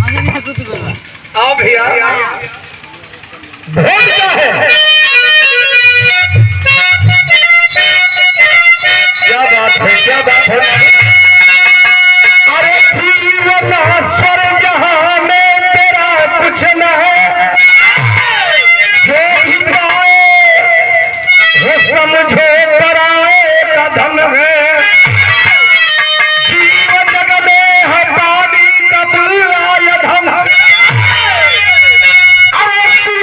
आओ भैया भोज क्या है? क्या बात है, क्या बात है? अरे जीवन स्वर जहां में तेरा कुछ न है, जो भी पाए वो समझो पराए का धन है। जीवन में है पानी का बुलाया धन, अरे तू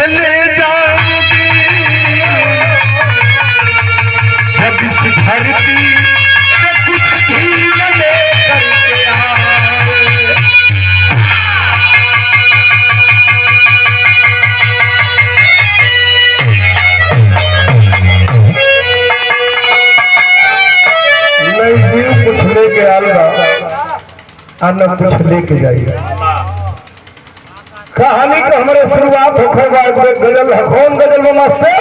ले जाऊंगी जब इस धरती से कुछ भी न लेकर के आए। नहीं जीव कुछ लेके आएगा न कुछ लेके जाइए। कहानी का हमारे शुरुआत होगा गजल है। कौन गजल में मास्टर?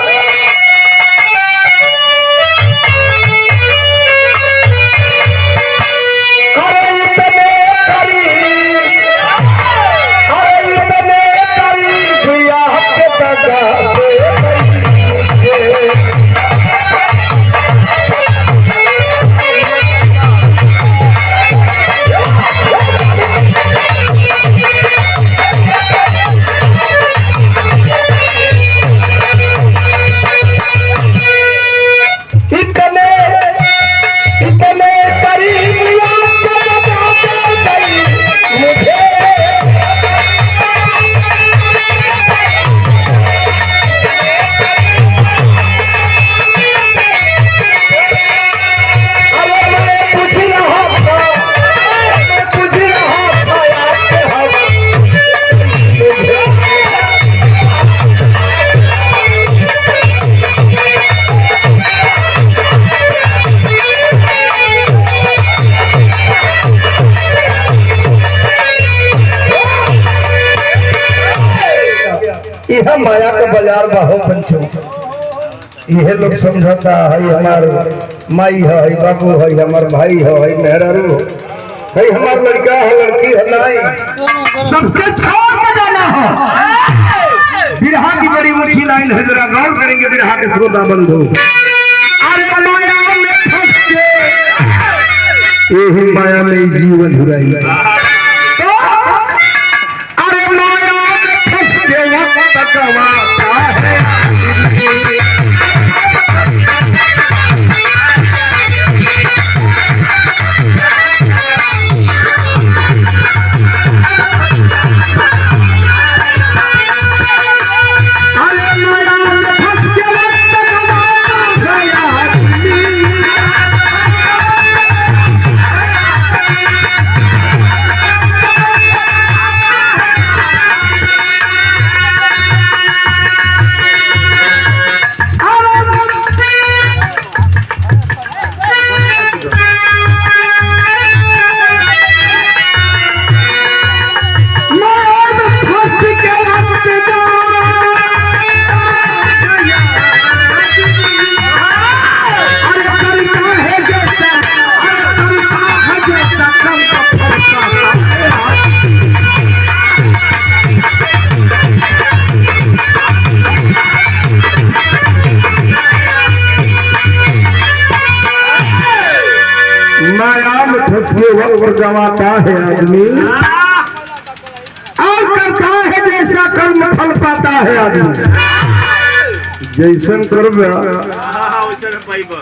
यह माया के बाजार बाहो पंचो, यह लोग समझता है हमार माई है, बाबू है, हमार भाई है, मेहरारू है, हमार लड़का है, लड़की है, नहीं सबके छोड़ के जाना है। बिरहा की बड़ी ऊंची लाइन है, जरा गौर करेंगे बिरहा के श्रोता बंधु। यही माया में जीवन धुराई, वक्त गवाता है आदमी और करता है जैसा कर्म फल पाता है आदमी। जैसन कर्म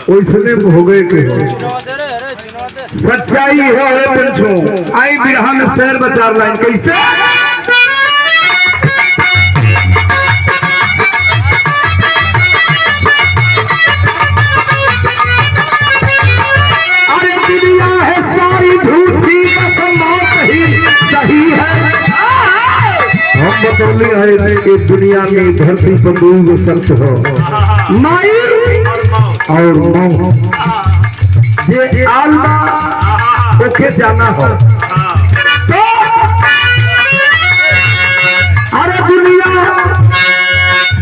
वैसने भोगे के हो, सच्चाई है पंचों। आई बिरहा में शेर बचार लाइन कैसे? सही है हम बतौली है कि दुनिया में धरती पर दो शब्द हो, माई और मौ। जे आलमा ओके जाना हो तो अरे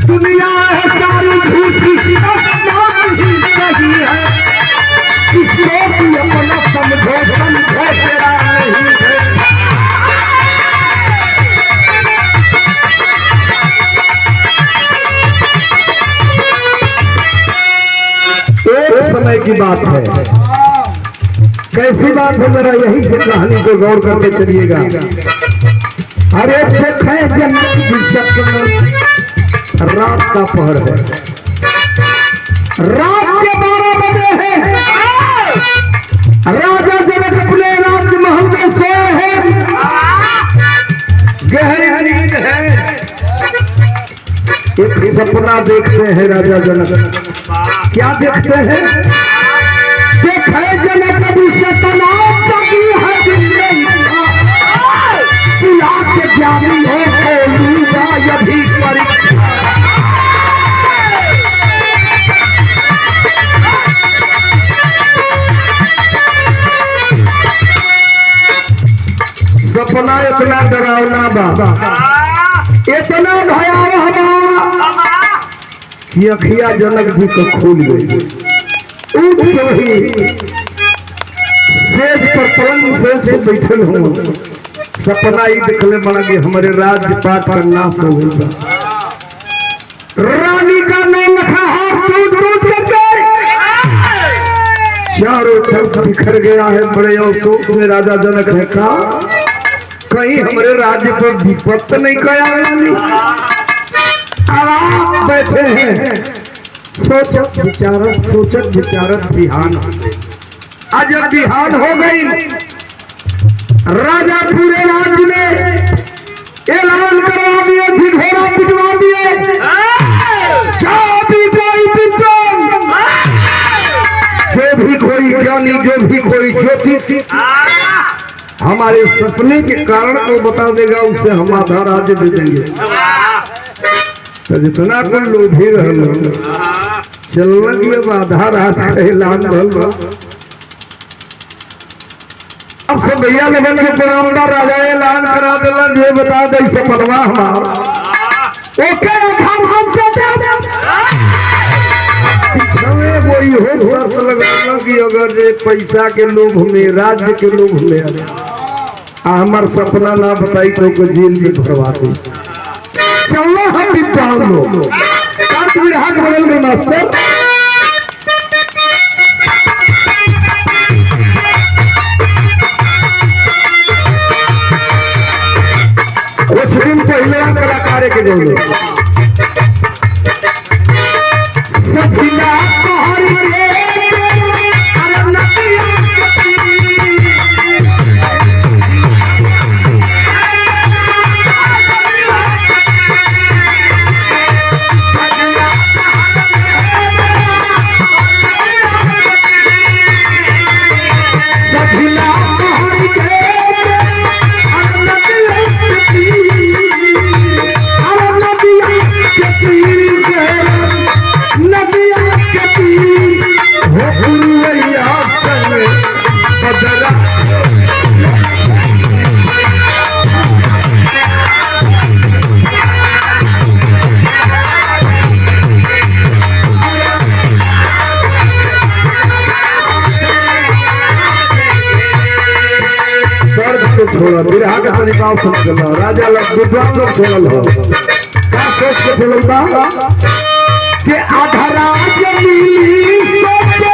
दुनिया है सारी झूठी, ही सही है। इसको भी अपना समझो तेरा नहीं है। एक समय की बात है, कैसी बात है जरा यही से कहानी को गौर करके चलिएगा। अरे देखें जन्नत की सपना, रात का पहर है, रात के 12 बजे है। राजा जनक अपने राजमहल में सोए हैं, गहरी नींद है। एक सपना देखते हैं राजा जनक। क्या देखते हैं? देखे जनक सपना जगी है के ज्ञानी हो यही सपना इतना डरावना बा, इतना भयावह बा कि अखिया जनक जी को खोल गई। उठ ही सेज पर पलंग सेज पर बैठल हूँ, सपना ही दिखले बना कि हमारे राज्यपाट पर नाश हो गया। रानी का नाम लिखा हाथ टूट टूट करके चारों तरफ बिखर गया है। बड़े अफसोस में राजा जनक ने कहा कहीं हमारे राज्य पर विपत्त नहीं कया। अब आप बैठे हैं सोचत विचारत बिहान हो गई। आज जब बिहान हो गई, राजा पूरे राज्य में ऐलान करवा दिए, ढिढोरा पिटवा दिए, जो भी कोई ज्ञानी, जो भी कोई ज्योतिष हमारे सपने के कारण को बता देगा, उसे हम आधा राज्य दे देंगे। तो जितना कोई लोभी रहना चलना आधा राज का ऐलान भल। अब सब भैया लगन के प्रणामदार राजा ऐलान करा देला, ये बता दे सपनवा हमारा ओके हम वही हो शर्त लगाना कि अगर ये पैसा के लोभ में, राज्य के लोभ में हमार सपना ना बताई तो जेल में भरवा दे। चलो हम विद्वान लोग विराट बदल गए मास्टर। कुछ दिन पहले कलाकार के जोड़े सचिला छोड़ा बिरहा के तरीका से चलो। राजा लोग विद्वान लोग चलल हो का सोच के चलल बा कि आधा राज्य मिली सोचे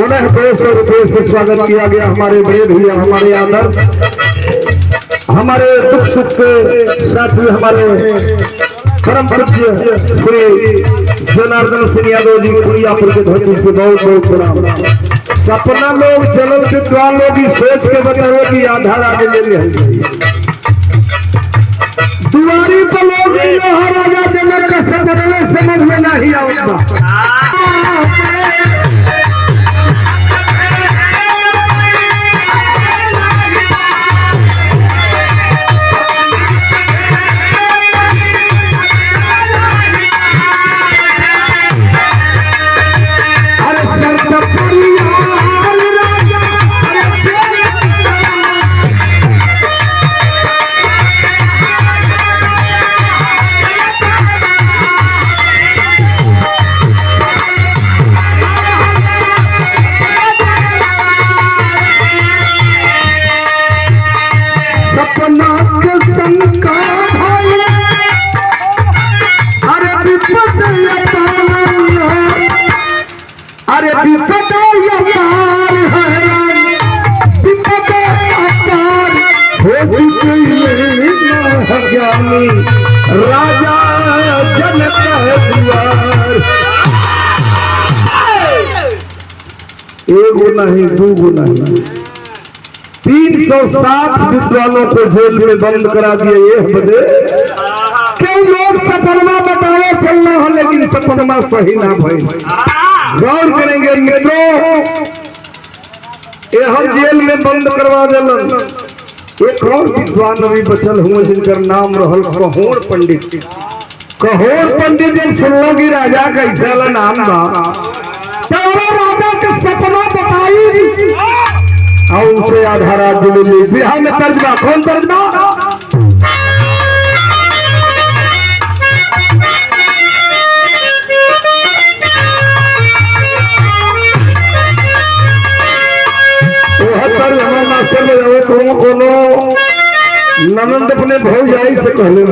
पुनः 200 रुपये से स्वागत किया गया हमारे बड़े भैया, हमारे आदर्श, हमारे दुख सुख के साथी, हमारे परम पूज्य श्री जनार्दन सिंह यादव जी कुड़ियापुर के धरती से बहुत बहुत प्रणाम। सपना लोग चलल विद्वान लोग ही सोच के बताओ कि आधार आगे ले लिया दुआरी पर लोग महाराजा जनक का सपना समझ में नहीं आवता। राजा जनक द्वार एगो नहीं दूगो नहीं 360 विद्वानों को जेल में बंद करा दिए। ये बदे क्यों लोग सपनमा बतावे चलना हो लेकिन सपनमा सही ना भाई। गौर करेंगे मित्रों, ये हर जेल में बंद करवा दिलन। एक और विद्वान अभी बचल हुए जिनका नाम रहल कहोर पंडित। कहोर पंडित जब सुनलो कि राजा कैसा ला नाम बा तो राजा के सपना बताई और उसे आधा राज्य ले ली। बिहार में तर्जमा कौन तर्जमा? ननंद अपने भौजाई से कहले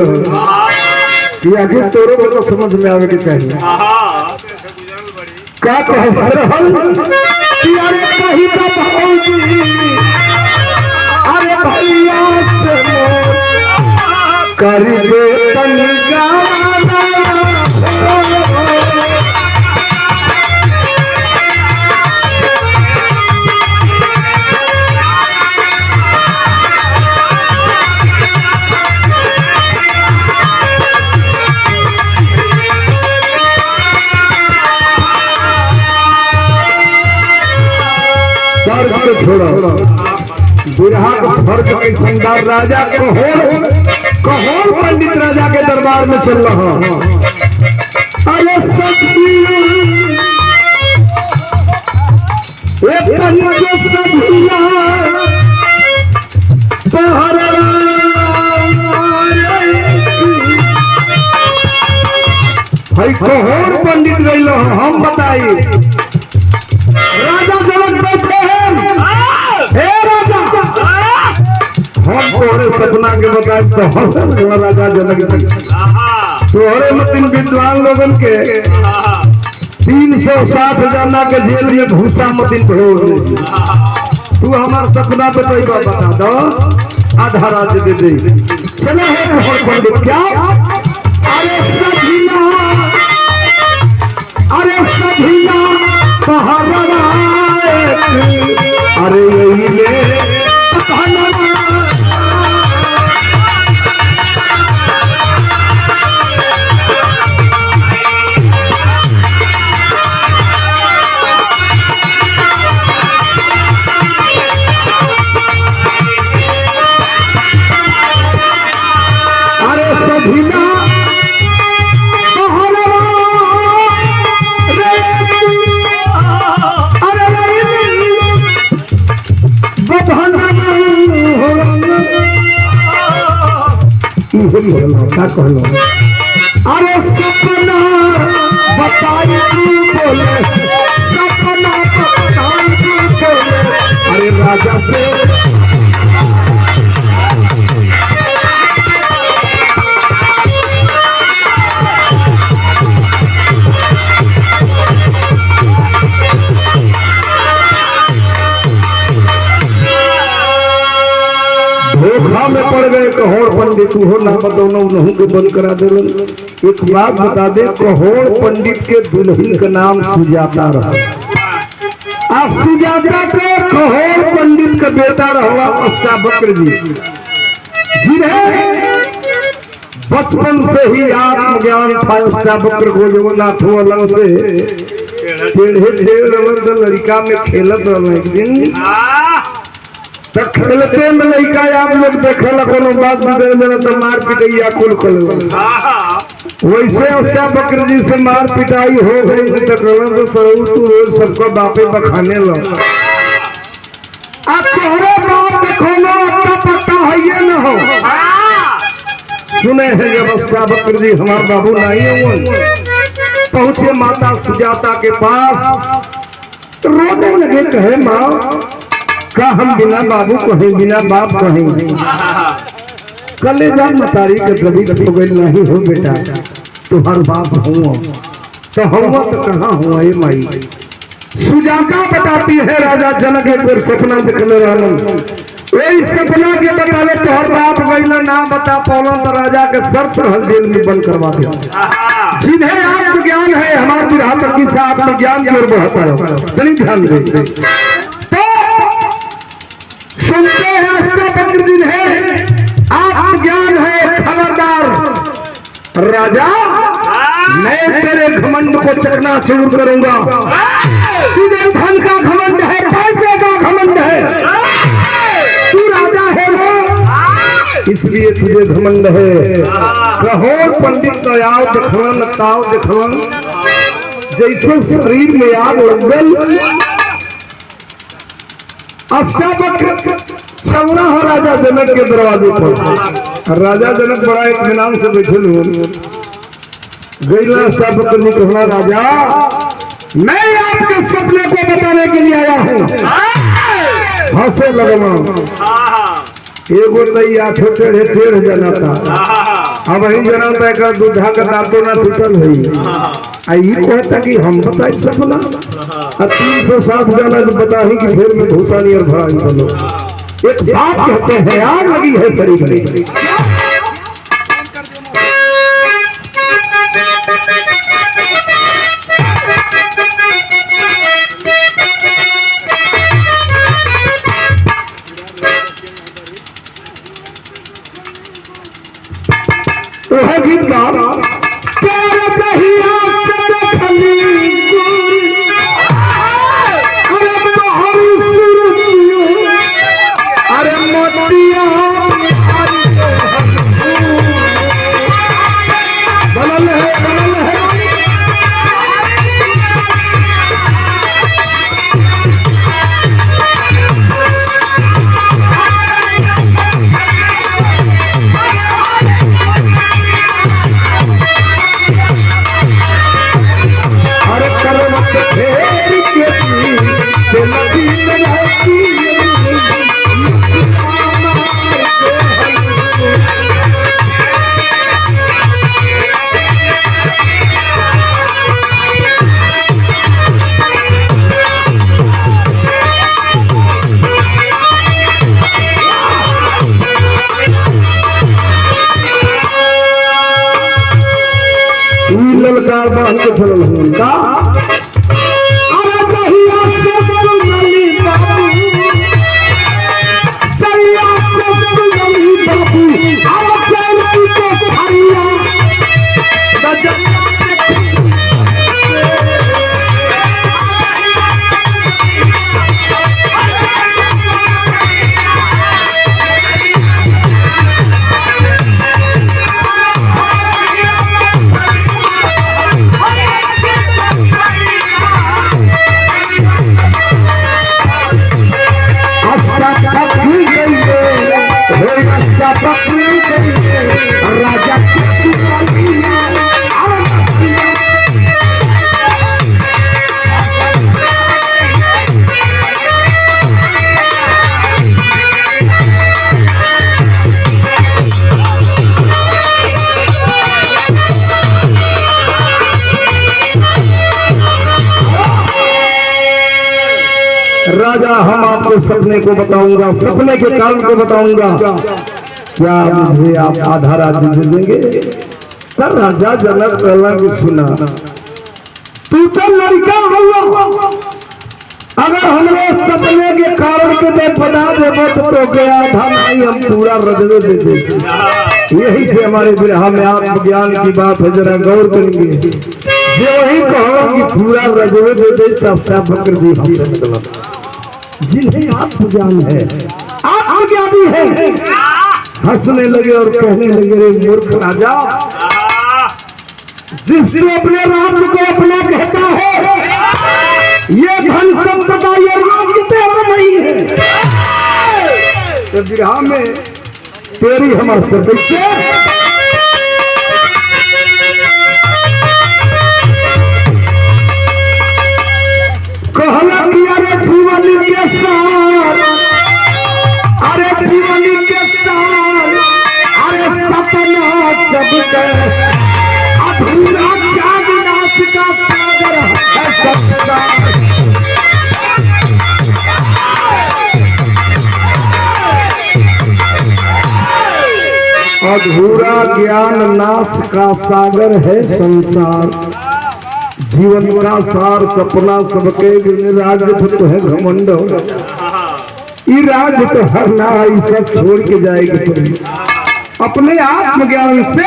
कि आखिर तोरो को तो समझ में आवे के चाहिए। क्या कह रहल कि अरे कही तो भौजी अरे भैया से कर दे तनिका छोड़ो बुढ़ा का फर्ज संदार राजा कहोर पंडित राजा के दरबार में चल रहा। अरे भाई कहोर पंडित गई हम बताइए। राजा जनक बैठे हैं, हे राजा हम तोहरे सपना के बताए तो हसन राजा जनक जी तोहरे मतिन विद्वान लोगन के 360 जना के जेल में भूसा मतिन ढोर तू हमार सपना बताई बता दो आधा राज्य दे दे। चलो है कहोर पंडित क्या? अरे सभिया अरे यही ले अरे सभिना क्या कहलो? अरे सपना बताई तू बोले, सपना बताई तू बोले। अरे राजा से पंडित हो ना बतौना उन्हों के बंद करा दे। एक बात बता दे, कहोड़ पंडित के दुल्हन का नाम सुजाता रहा। आ सुजाता के कहोड़ पंडित का बेटा रहा अष्टावक्र जी, जिन्हें बचपन से ही आत्मज्ञान था। अष्टावक्र को जगन्नाथों अलग से लड़का में खेलत रहा। एक दिन तो खेलते में लड़का आप लोग देखेला कोनो बात बिगड़ तो मार पिटैया कुल कल। वैसे अष्टावक्र जी से मार पिटाई हो गई तो कहना सरऊ तू रोज सबको बापे बखाने लो। अब तोहरे बाप देखो अपना पता है ये न हो। सुने हैं जब अष्टावक्र जी हमारे बाबू नहीं हुए, पहुंचे माता सुजाता के पास, रोने लगे, कहे माँ का हम बिना बाबू कहें बिना बाप कहें। कलेजा मतारी के द्रवित हो गई, नहीं हो बेटा तुम्हार बाप हुआ तो हुआ तो कहाँ हुआ ये माई। सुजाता बताती है राजा जनक एक बार सपना देखले रहलन, वही सपना के बतावे तोहर बाप गईला ना बता पौला तो राजा के शर्त रहल जेल में बंद करवा दिया। जिन्हें आत्मज्ञान है हमारे बिरहा तक की साहब आत्मज्ञान की ओर बढ़ता है, तनी ध्यान दे। तो सुनते हैं अष्टावक्र जिन्हें आत्मज्ञान है, खबरदार राजा मैं तेरे घमंड को चकनाचूर करूंगा। तुझे धन का घमंड है, पैसे का घमंड है, तू राजा है ना इसलिए तुझे घमंड है। कहोड़ पंडित नयाव देखलन ताव देखलन, जैसे शरीर में आग लग गई। अष्टावक्र चौरा हो राजा जनक के दरवाजे पर। राजा जनक बड़ा इत्मीनान से बैठे हुए गईला। अष्टावक्र ने कहा राजा मैं आपके सपने को बताने के लिए आया हूँ। हंसे लगना एगो तई आठो टेढ़े टेढ़ जना था, अब ही जना था दूधा का दांतों ना टूटल हुई। आई कहता कि हम बताए सपना 307 जाना जो बता ही कि फिर में भूसानी और भरा बोलो। एक बात कहते हैं आग लगी है शरीर में। वह गीत ललकार बांध के चलल हुआ राजा राजा हम आपको सपने को बताऊंगा, सपने के कारण को बताऊंगा। क्या मुझे आप आधा राज्य दे देंगे? तब राजा जनक कहला कि सुना, तू तो लड़का हुआ, अगर हमरे सपने के कारण के जो बता देबो तो गया था नहीं, हम पूरा रजवे दे देते। यही से हमारे विरह में आत्मज्ञान की बात है, जरा गौर करेंगे। जो वही कहो कि पूरा रजवे दे दे तब बकर जी हमसे मतलब, जिन्हें आत्मज्ञान है, आत्मज्ञानी है, हंसने लगे और कहने लगे, रे मूर्ख राजा, जिसने अपने राज्य को अपना कहता है, ये धन संपदा ये राज्य तेरा नहीं है। तो विरह में तेरी हमारे कैसे कहला कि अरे जीवन के साथ, अरे जीवन के साथ, अरे सपना सबका अधूरा क्या विनाश का सागर है सबका। अधूरा ज्ञान नाश का सागर है संसार, जीवन का सार सपना सबके राज्य तो है घमंड, ये राज्य तो हर ना ये सब छोड़ के जाएगी पड़ी। अपने आत्मज्ञान से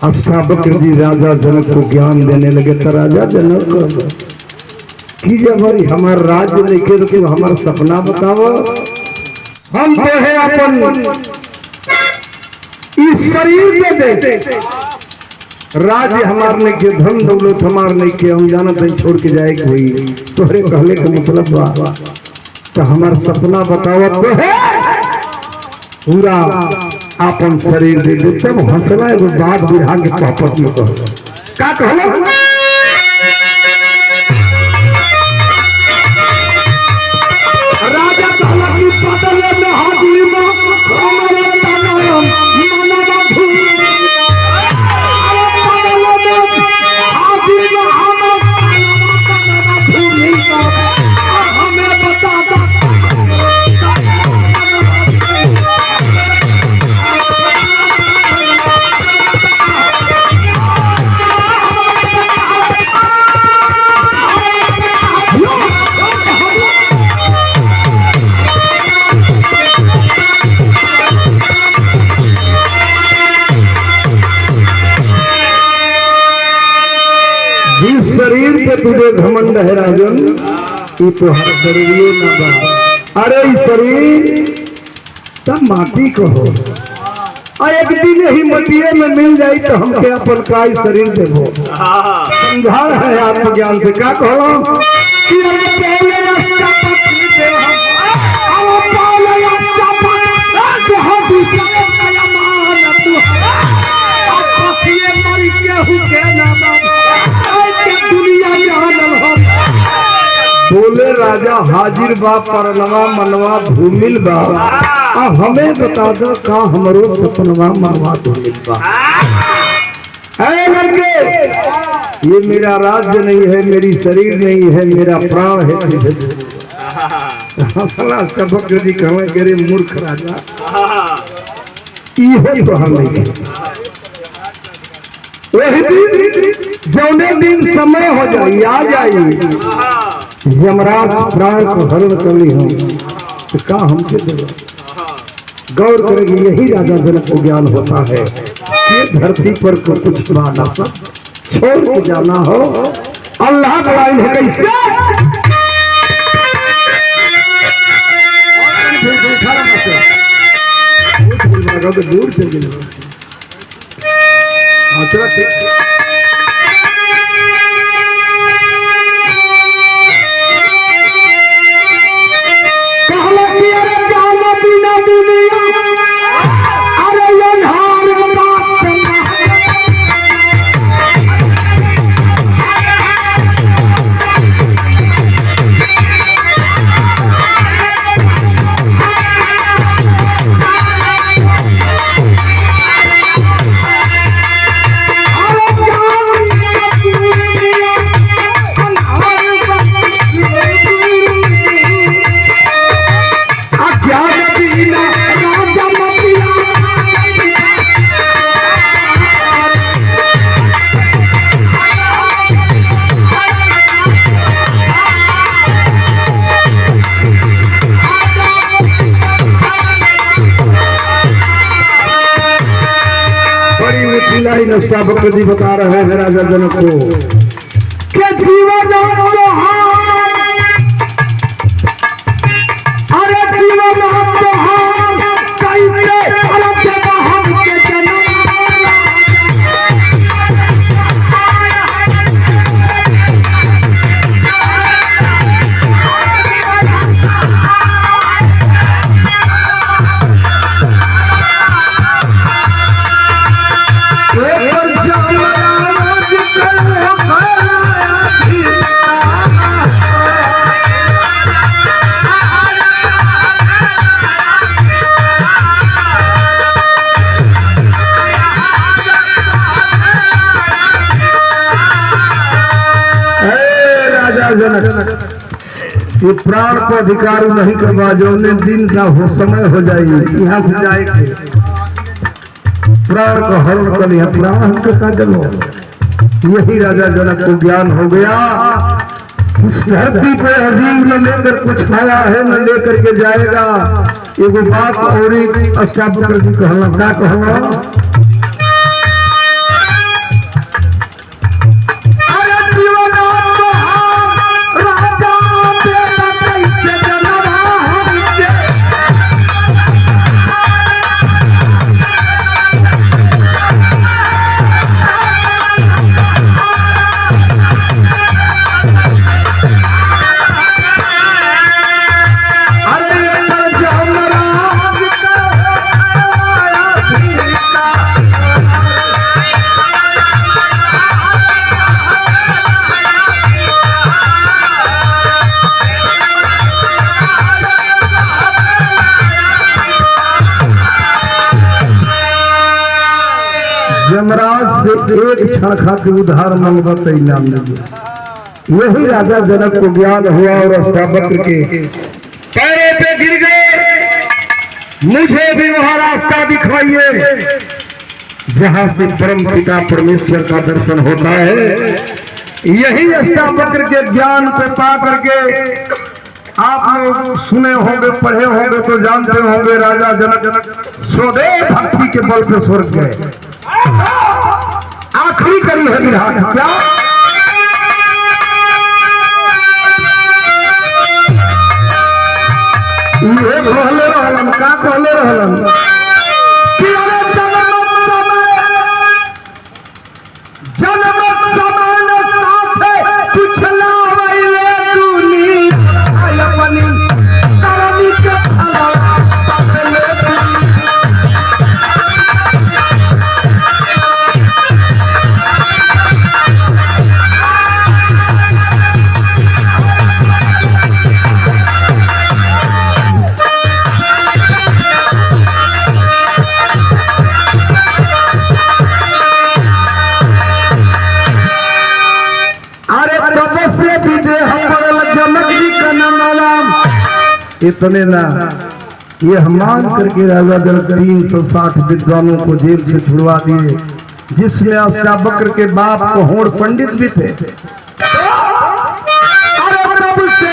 अष्टावक्र जी राजा जनक को ज्ञान देने लगे। तो राजा जनक कि जब हमारा राज्य लेके तो हमारा सपना बताओ, हम तो है अपन इस शरीर दे दे, राज्य हमार नहीं के, धन दौलत हमार नहीं के, हम जानत नहीं छोड़ के जाए कोई। तोहरे कहले का मतलब बा तो हमार सपना बताओ तो है पूरा अपन शरीर दे दे। तब हंसला एगो बात विरहा के पहपट में कहो का कहला, राजा कहला कि बदले में हाजिर में हमारा तनाम मनवा धूल, जिस शरीर पे तुझे घमंड है राजन, ये तो हर शरीर न बा। अरे शरीर तब माटी को हो, और एक दिन ही मटिए में मिल जाए तो हमके अपन का शरीर देवो। समझा है आत्मज्ञान से का कहो बोले राजा हाजिर बा परनवा मनवा धूमिल बा, हमें बता दो का हमरो सपनवा मनवा धूमिल बा। है लड़के, ये मेरा राज्य नहीं है, मेरी शरीर नहीं है, मेरा प्राण है। हंसला अष्टावक्र जी कहवे करे मूर्ख राजा, इहो तो हम नहीं। वही दिन जौने दिन समय हो जाए आ जाए यमराज प्राण को हरण कर ली हम तो का हमके देगा। गौर करेंगे यही राजा जनक को ज्ञान होता है कि धरती पर को कुछ ना सब छोड़ के जाना हो। अल्लाह का लाइन है कैसे दूर चल गए। अष्टावक्र जी बता रहे हैं राजा जनक को कि जीवन अरे जीवन कैसे ये प्राण को अधिकार नहीं करवा जो दिन का हो समय हो जाएगी यहाँ से जाएंगे प्राण को हरण कर लिया प्राण हमके साथ चलो। यही राजा जनक को ज्ञान हो गया इस धरती पे अजीम न लेकर कुछ आया है न लेकर के जाएगा। एगो बात और अष्टावक्र जी कहना क्या कहना यमराज से एक क्षण खातिर उधार मंगवत इनाम मिले। यही राजा जनक को ज्ञान हुआ और अष्टावक्र के पैरों पे गिर गए मुझे भी वहां रास्ता दिखाइए जहां से परम पिता परमेश्वर का दर्शन होता है। यही अष्टावक्र के ज्ञान पे पा करके आप लोग सुने होंगे पढ़े होंगे तो जानते होंगे राजा जनक स्वदेव भक्ति के बल पे स्वर्ग गए। आखिरी करी है विधान क्या ये कहले रहलन का कहले रहलन कि अरे जन्म समान साथे पिछला वैले दुनिया अपनी करनी के फला पहले इतने ना ये मान करके राजा जनक 360 विद्वानों को जेल से छुड़वा दिए जिसमें अष्टावक्र के बाप को होड़ पंडित भी थे। अरे प्रभु से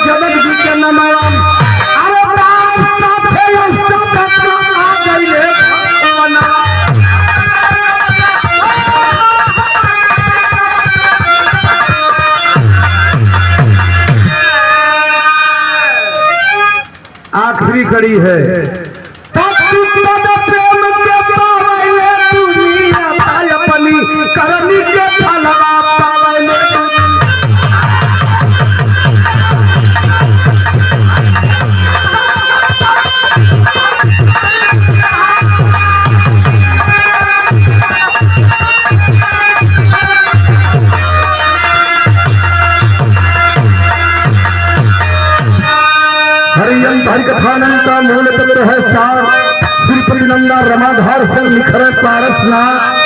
जनक जी के नाम अरे बाप साथे अष्टावक्र आ गए आखिरी कड़ी है प्रेम के पावले दुनिया अपनी करनी के फलवा पावले हरि कथानंद का मूल तत्व है सार श्रीपति नंदा रमाधार से निखरे पारसनाथ